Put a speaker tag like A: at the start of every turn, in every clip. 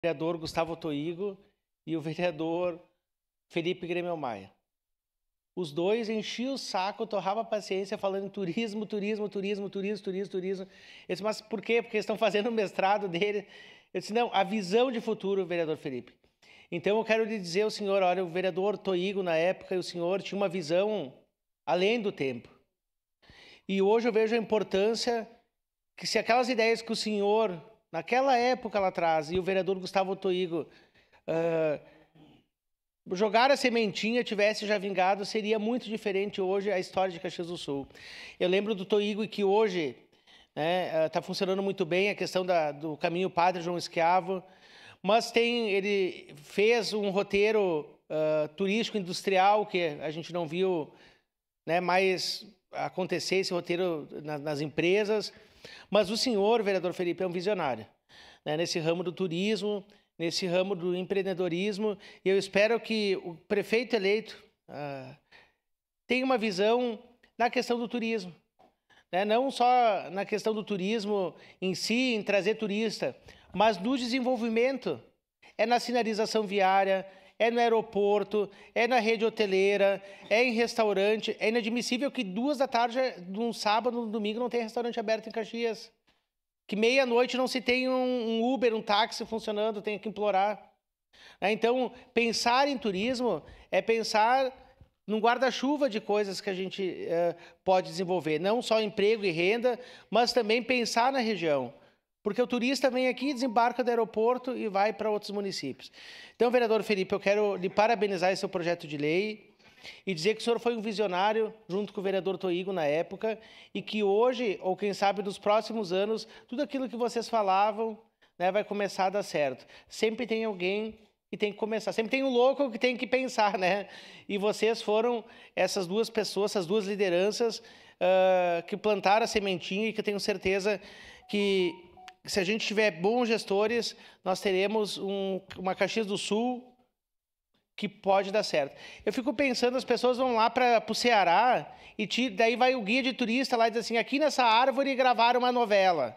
A: vereador Gustavo Toigo e o vereador Felipe Grêmio Maia. Os dois enchiam o saco, torrava a paciência falando em turismo, turismo, turismo, turismo, turismo, turismo. Eu disse, mas por quê? Porque eles estão fazendo o mestrado dele. Eu disse, não, a visão de futuro, vereador Felipe. Então eu quero lhe dizer ao senhor, olha, o vereador Toigo na época, e o senhor tinha uma visão além do tempo. E hoje eu vejo a importância que se aquelas ideias que o senhor, naquela época lá atrás, e o vereador Gustavo Toigo jogar a sementinha, tivesse já vingado, seria muito diferente hoje a história de Caxias do Sul. Eu lembro do Toigo que hoje está funcionando muito bem a questão do caminho Padre João Esquiavo, mas ele fez um roteiro turístico industrial que a gente não viu mais acontecer esse roteiro nas empresas. Mas o senhor, vereador Felipe, é um visionário nesse ramo do turismo, nesse ramo do empreendedorismo, e eu espero que o prefeito eleito tenha uma visão na questão do turismo. Não só na questão do turismo em si, em trazer turista, mas do desenvolvimento. É na sinalização viária, é no aeroporto, é na rede hoteleira, é em restaurante. É inadmissível que 2 da tarde, num sábado, num domingo, não tenha restaurante aberto em Caxias. Que meia-noite não se tem um Uber, um táxi funcionando, tem que implorar. Então, pensar em turismo é pensar num guarda-chuva de coisas que a gente pode desenvolver. Não só emprego e renda, mas também pensar na região. Porque o turista vem aqui, desembarca do aeroporto e vai para outros municípios. Então, vereador Felipe, eu quero lhe parabenizar esse seu projeto de lei e dizer que o senhor foi um visionário, junto com o vereador Toigo na época, e que hoje, ou quem sabe nos próximos anos, tudo aquilo que vocês falavam vai começar a dar certo. Sempre tem alguém que tem que começar, sempre tem um louco que tem que pensar, E vocês foram essas 2 pessoas, essas 2 lideranças que plantaram a sementinha e que eu tenho certeza que se a gente tiver bons gestores, nós teremos uma Caxias do Sul que pode dar certo. Eu fico pensando, as pessoas vão lá para o Ceará e daí vai o guia de turista lá e diz assim, aqui nessa árvore gravaram uma novela.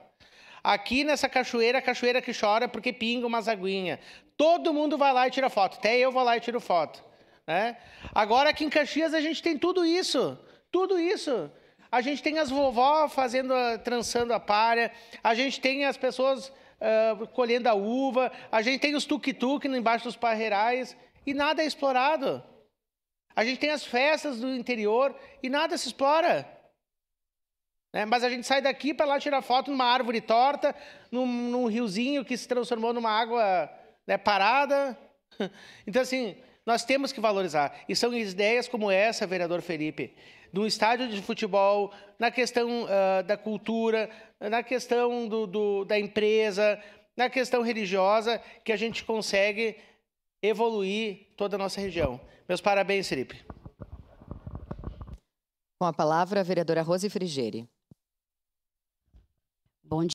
A: Aqui nessa cachoeira, a cachoeira que chora porque pinga umas aguinhas. Todo mundo vai lá e tira foto. Até eu vou lá e tiro foto. Agora aqui em Caxias a gente tem tudo isso. Tudo isso. A gente tem as vovó trançando a palha, a gente tem as pessoas colhendo a uva, a gente tem os tuk-tuk embaixo dos parreirais e nada é explorado. A gente tem as festas do interior e nada se explora. Mas a gente sai daqui para lá tirar foto numa árvore torta, num riozinho que se transformou numa água parada. Então, assim, nós temos que valorizar. E são ideias como essa, vereador Felipe, do estádio de futebol, na questão da cultura, na questão da empresa, na questão religiosa, que a gente consegue evoluir toda a nossa região. Meus parabéns, Felipe.
B: Com a palavra, a vereadora Rose Frigieri.
C: Bom dia.